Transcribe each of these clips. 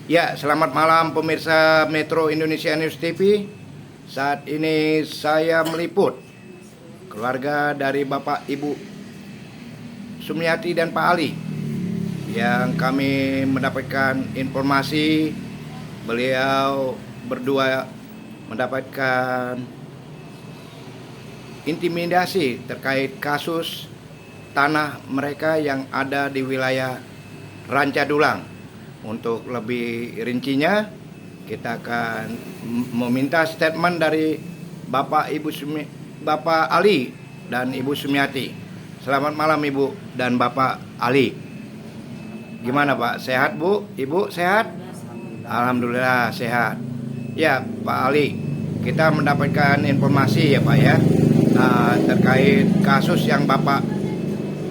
Ya, selamat malam pemirsa Metro Indonesia News TV. Saat ini saya meliput keluarga dari Bapak Ibu Sumiati dan Pak Ali yang kami mendapatkan informasi beliau berdua mendapatkan intimidasi terkait kasus tanah mereka yang ada di wilayah Rancadulang. Untuk lebih rincinya, kita akan meminta statement dari Bapak Ali dan Ibu Sumiati. Selamat malam Ibu dan Bapak Ali. Gimana Pak? Sehat Bu? Ibu sehat? Alhamdulillah sehat. Ya Pak Ali, kita mendapatkan informasi ya Pak ya, terkait kasus yang Bapak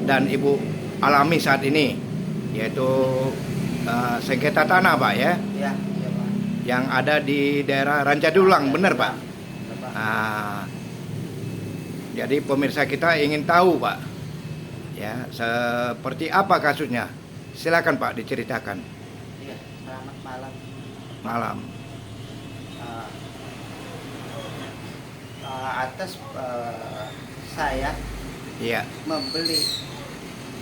dan Ibu alami saat ini, yaitu sengketa tanah Pak ya, Iya, Pak. yang ada di daerah Rancadulang, benar Pak? Ya, Pak. Jadi pemirsa kita ingin tahu Pak, ya seperti apa kasusnya? Silakan Pak diceritakan. Iya, selamat malam. Malam. Atas saya Iya, membeli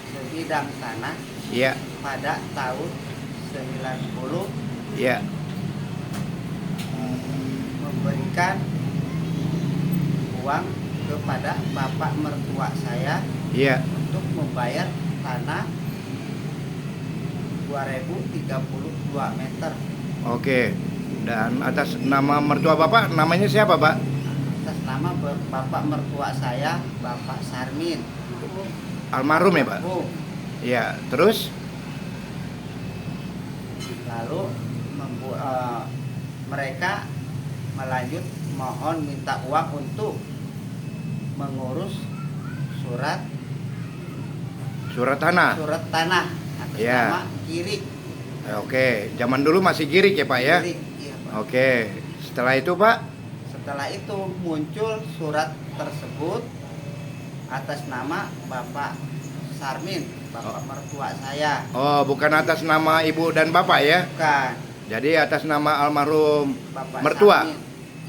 sebidang tanah iya, pada tahun 90, iya, memberikan uang kepada bapak mertua saya iya. untuk membayar tanah 2032 meter Oke. Dan atas nama mertua Bapak, namanya siapa Pak? atas nama bapak mertua saya, Bapak Sarmin. Almarhum ya Pak? Oh, Iya. Terus? lalu mereka melanjut mohon minta uang untuk mengurus surat Surat tanah. tanah atas Ya. nama Girik. Oke. Zaman dulu masih girik ya Pak ya? Girik, iya, Pak. Oke. Setelah itu Pak? Setelah itu muncul surat tersebut atas nama Bapak Sarmin, bapak mertua saya. Oh, bukan atas nama Ibu dan Bapak ya? Bukan, Jadi atas nama almarhum Bapak mertua. Sarmin.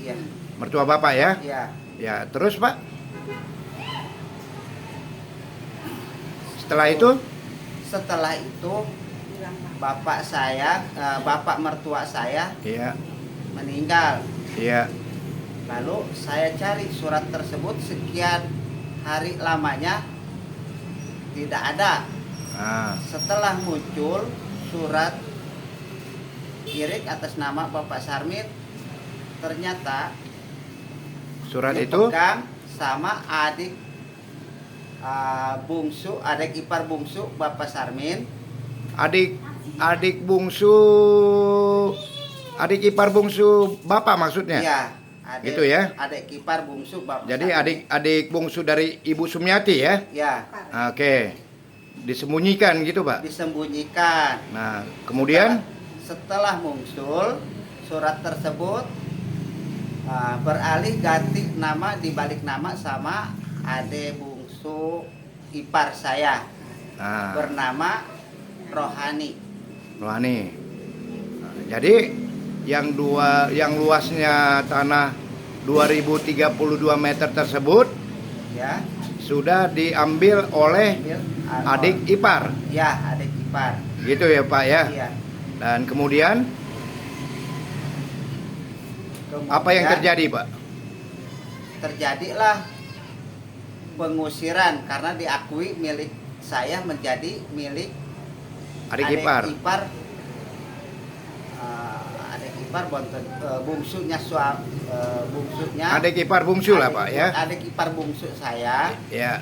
Iya, Mertua Bapak ya? iya. Ya, terus Pak? Setelah itu? Setelah itu bapak mertua saya Iya, meninggal. iya. Lalu saya cari surat tersebut sekian hari lamanya tidak ada. Nah, Setelah muncul surat Girik atas nama Bapak Sarmin, ternyata surat itu? dipegang sama adik ipar bungsu Bapak Sarmin. Adik ipar bungsu Bapak maksudnya? Iya, Gitu ya? adik ipar bungsu Bapak Jadi Sarmin. adik bungsu dari Ibu Sumiati ya? Ya, Oke. Disembunyikan gitu Pak? disembunyikan. Nah, kemudian? Setelah muncul surat tersebut, beralih ganti nama, dibalik nama sama adik bungsu ipar saya, Nah, bernama Rohani. Rohani. Nah, jadi yang luasnya tanah 2032 meter tersebut Ya, sudah diambil oleh adik ipar. Ya, adik ipar. Gitu ya Pak ya? Iya. Dan kemudian apa yang terjadi Pak? Terjadilah pengusiran karena diakui milik saya menjadi milik Adik ipar. Adik ipar bungsunya bungsunya. Adik ipar bungsu lah Pak ya? Adik ipar bungsu saya. Ya.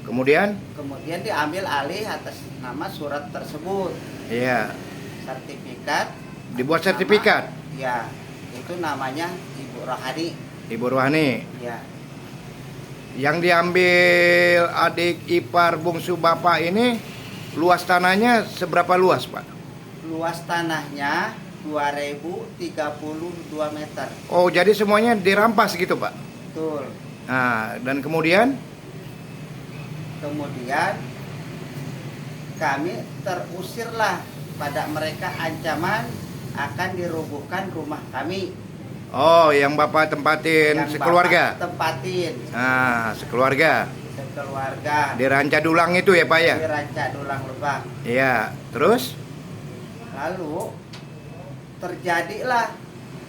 Kemudian? Kemudian diambil alih atas nama surat tersebut. Iya. Sertifikat. Dibuat sertifikat. Ya, itu namanya Ibu Rohani. Ibu Rohani. Ya, Yang diambil adik ipar bungsu Bapak ini luas tanahnya seberapa luas Pak? luas tanahnya 2032 meter. Oh, jadi semuanya dirampas gitu Pak? Betul. Nah, dan kemudian? Kemudian kami terusirlah pada mereka ancaman akan dirobohkan rumah kami. Oh, yang Bapak tempatin Yang sekeluarga? Bapak tempatin. Nah, sekeluarga. Sekeluarga. Di Ranca Dulang itu ya Pak ya? Di Ranca Dulang Lebak. Iya, terus? Lalu terjadilah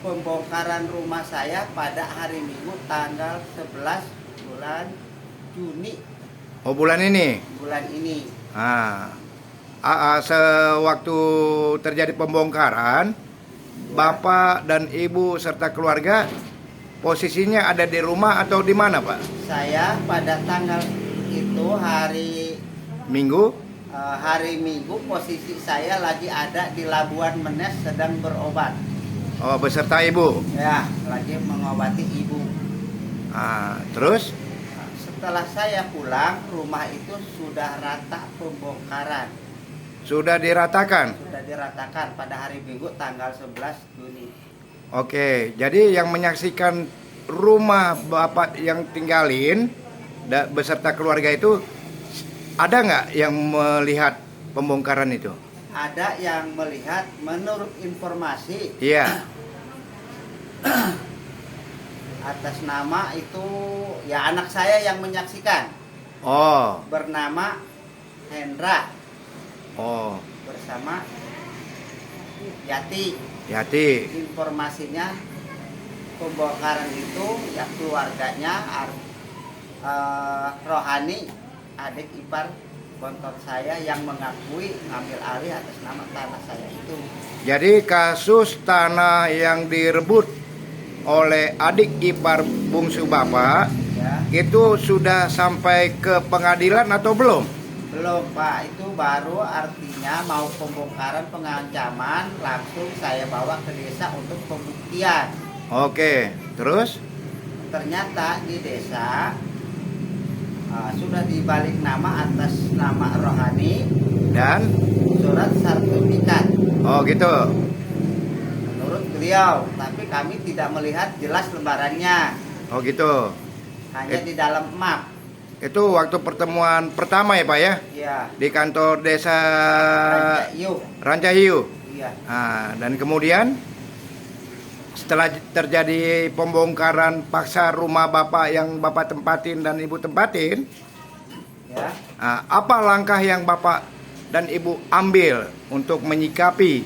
pembongkaran rumah saya pada hari Minggu tanggal 11 bulan Juni Oh, bulan ini? bulan ini. Sewaktu terjadi pembongkaran, Bapak dan Ibu serta keluarga posisinya ada di rumah atau di mana Pak? Saya pada tanggal itu hari Minggu? Minggu posisi saya lagi ada di Labuan Menes sedang berobat. Oh, beserta Ibu? Ya, lagi mengobati ibu. Terus? Setelah saya pulang, rumah itu sudah rata pembongkaran. Sudah diratakan? Sudah diratakan pada hari Minggu tanggal 11 Juni. Oke, jadi yang menyaksikan rumah Bapak yang tinggalin beserta keluarga itu ada nggak yang melihat pembongkaran itu? Ada yang melihat, menurut informasi Iya. atas nama itu ya anak saya yang menyaksikan. Oh. Bernama Hendra. Oh. Bersama Yati. Yati. Informasinya pembongkaran itu ya keluarganya Rohani, adik ipar bontot saya yang mengakui ngambil alih atas nama tanah saya itu. Jadi kasus tanah yang direbut oleh adik ipar bungsu Bapak Ya. itu sudah sampai ke pengadilan atau belum? Belum Pak, itu baru artinya mau pembongkaran pengancaman langsung saya bawa ke desa untuk pembuktian. Oke, terus? Ternyata di desa sudah dibalik nama atas nama Rohani Dan? surat sertifikat. Oh gitu. Menurut beliau, tapi kami tidak melihat jelas lembarannya, Oh gitu. hanya di dalam map. Itu waktu pertemuan pertama ya Pak ya? Ya, Di kantor desa yuk. Rancahiu. Iya. Dan kemudian setelah terjadi pembongkaran paksa rumah Bapak yang Bapak tempatin dan Ibu tempatin, Ya. apa langkah yang Bapak dan Ibu ambil untuk menyikapi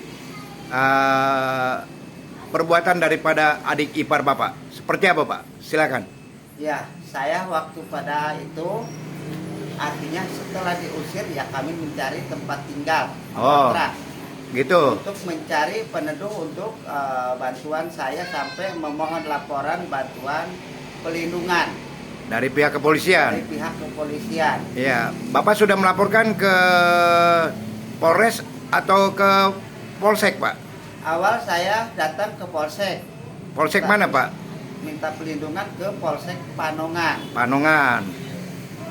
perbuatan daripada adik ipar Bapak? Seperti apa Pak? Silakan. Ya, saya waktu pada itu artinya setelah diusir ya kami mencari tempat tinggal, Oh. kontrak, Gitu. untuk mencari peneduh untuk bantuan saya sampai memohon laporan bantuan pelindungan Dari pihak kepolisian. dari pihak kepolisian. Ya, Bapak sudah melaporkan ke Polres atau ke Polsek, Pak? Awal saya datang ke Polsek. Polsek mana, Pak? Minta pelindungan ke Polsek Panongan. Panongan.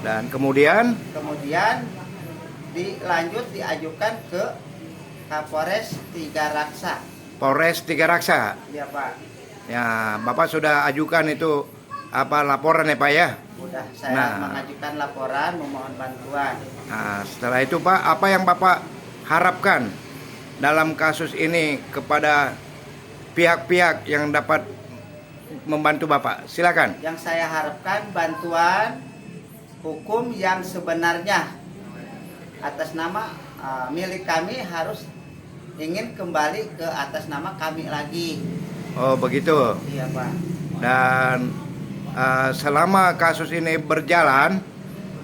Dan kemudian Kemudian diajukan ke Kapolres Tiga Raksa. Polres Tiga Raksa. Ya Pak, Ya, Bapak sudah ajukan itu laporan ya, Pak ya? udah saya Nah. mengajukan laporan memohon bantuan. Nah, setelah itu Pak, apa yang Bapak harapkan dalam kasus ini kepada pihak-pihak yang dapat membantu Bapak? Silakan. Yang saya harapkan bantuan hukum yang sebenarnya atas nama milik kami harus ingin kembali ke atas nama kami lagi. Oh, begitu. Iya Pak. Dan selama kasus ini berjalan,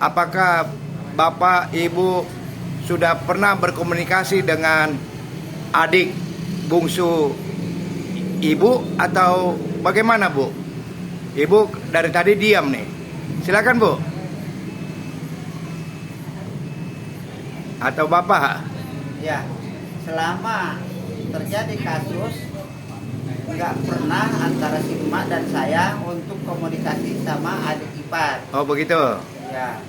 apakah Bapak Ibu sudah pernah berkomunikasi dengan adik bungsu Ibu atau bagaimana Bu? Ibu dari tadi diam nih. Silakan Bu. Atau Bapak? Ya, selama terjadi kasus nggak pernah antara si emak dan saya untuk komunikasi sama adik ipar. Oh begitu. Ya,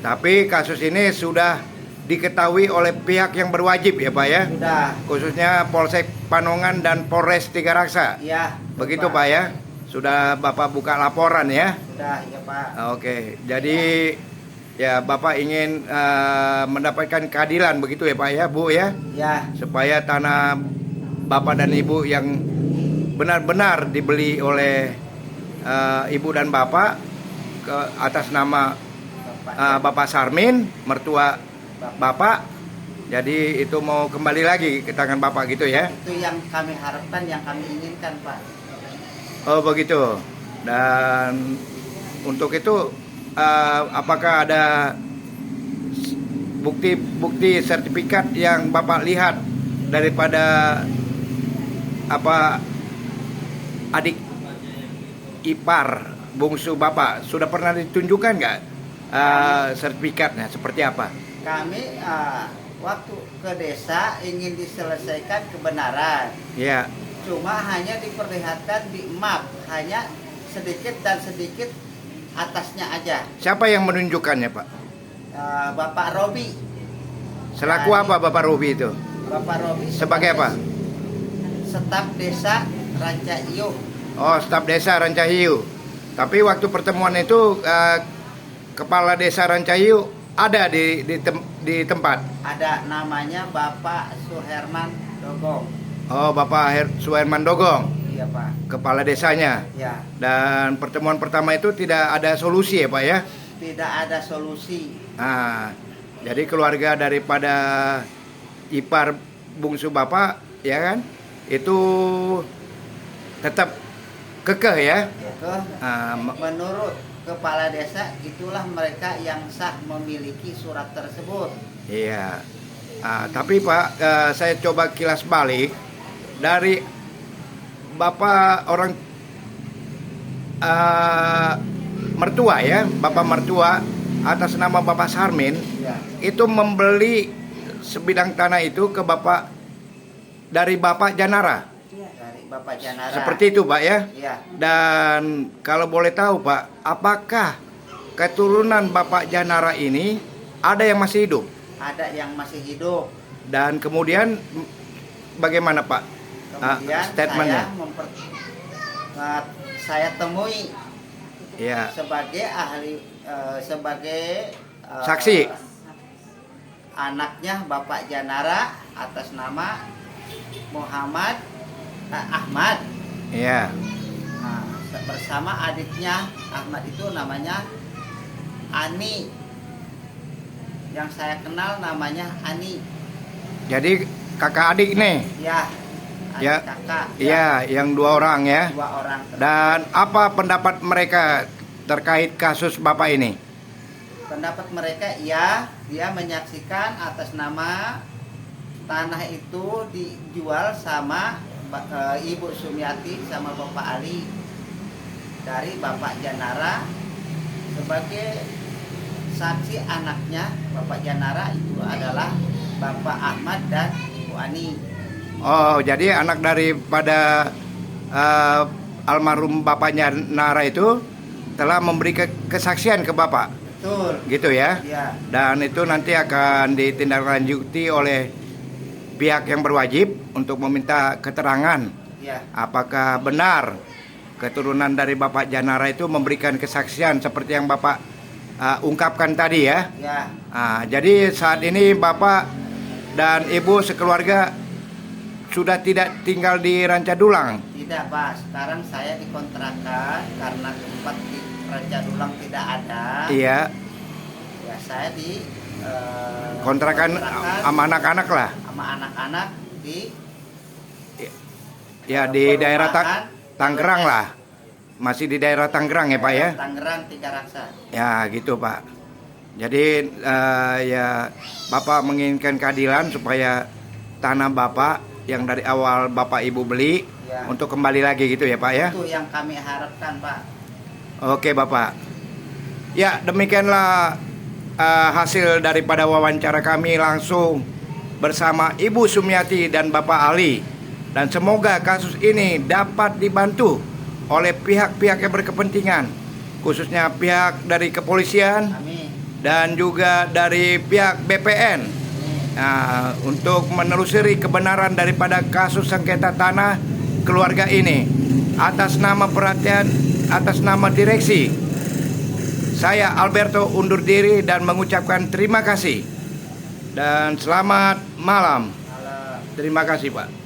Tapi kasus ini sudah diketahui oleh pihak yang berwajib ya Pak ya? sudah. Khususnya Polsek Panongan dan Polres Tiga Raksa. Ya, Begitu Pak ya? Sudah Bapak buka laporan ya? Sudah, ya Pak. Oke, jadi Ya, Bapak ingin mendapatkan keadilan begitu ya Pak ya, Bu ya, Ya, supaya tanah Bapak dan Ibu yang benar-benar dibeli oleh Ibu dan Bapak ke atas nama Bapak Sarmin, mertua Bapak. Jadi itu mau kembali lagi ke tangan Bapak gitu ya. itu yang kami harapkan, yang kami inginkan, Pak. Oh begitu. Dan untuk itu apakah ada bukti sertifikat yang Bapak lihat daripada adik ipar bungsu Bapak sudah pernah ditunjukkan nggak sertifikatnya seperti apa? Kami waktu ke desa ingin diselesaikan kebenaran. Ya, Cuma hanya diperlihatkan di map, hanya sedikit dan sedikit atasnya aja. siapa yang menunjukkannya Pak? Bapak Robi. Selaku apa Bapak Ruby itu? Bapak Robi Sebagai apa? Staf Desa Ranca Iyo. Oh, staf desa Rancahiu. Tapi waktu pertemuan itu kepala desa Rancahiu ada di tempat. Ada namanya Bapak Suherman Dogong. Oh, Bapak Suherman Dogong, Iya, Pak. kepala desanya. Ya, Dan pertemuan pertama itu tidak ada solusi ya Pak ya. tidak ada solusi. Nah, jadi keluarga daripada ipar bungsu Bapak ya kan, itu tetap kekeh ya. Menurut kepala desa, itulah mereka yang sah memiliki surat tersebut. Iya. Tapi Pak, saya coba kilas balik dari Bapak orang mertua ya, Bapak mertua atas nama Bapak Sarmin Ya, itu membeli sebidang tanah itu ke Bapak dari Bapak Janara. dari Bapak Janara. Seperti itu Pak ya. Ya, Dan kalau boleh tahu Pak, apakah keturunan Bapak Janara ini ada yang masih hidup? ada yang masih hidup. Dan kemudian bagaimana Pak Kemudian statementnya? saya temui Ya, sebagai ahli, sebagai saksi. anaknya Bapak Janara atas nama Muhammad Ahmad. ya, Nah, bersama adiknya Ahmad itu namanya Ani. Yang saya kenal namanya Ani. jadi kakak adik nih. Ya, adik Ya. kakak. Ya, yang 2 orang ya. 2 orang. Dan apa pendapat mereka terkait kasus Bapak ini? Pendapat mereka, ya, dia menyaksikan atas nama tanah itu dijual sama Ibu Sumiati sama Bapak Ali dari Bapak Janara sebagai saksi. Anaknya Bapak Janara itu adalah Bapak Ahmad dan Ibu Ani. Oh, jadi anak daripada almarhum Bapaknya Nara itu telah memberi kesaksian ke Bapak, Betul. gitu ya? Ya, Dan itu nanti akan ditindaklanjuti oleh pihak yang berwajib untuk meminta keterangan ya, apakah benar keturunan dari Bapak Janara itu memberikan kesaksian seperti yang Bapak ungkapkan tadi ya. ya. Jadi saat ini Bapak dan Ibu sekeluarga sudah tidak tinggal di Rancadulang. Tidak, Pak. Sekarang saya dikontrakan karena tempat di Rancadulang tidak ada. Iya, Ya, saya di kontrakan sama anak-anak lah. sama anak-anak di Ya di daerah perumahan Tangerang LS. lah. Masih di daerah Tangerang ya Pak ya. Tangerang Tiga Raksa. Ya gitu Pak. Jadi ya Bapak menginginkan keadilan supaya tanah Bapak yang dari awal Bapak Ibu beli Ya. untuk kembali lagi gitu ya Pak ya. Itu yang kami harapkan, Pak. Oke Bapak. Ya demikianlah hasil daripada wawancara kami langsung bersama Ibu Sumiati dan Bapak Ali. Dan semoga kasus ini dapat dibantu oleh pihak-pihak yang berkepentingan, khususnya pihak dari kepolisian Amin. dan juga dari pihak BPN. Nah, untuk menelusuri kebenaran daripada kasus sengketa tanah keluarga ini atas nama perhatian, atas nama direksi Saya Alberto undur diri dan mengucapkan terima kasih dan selamat malam. Terima kasih Pak.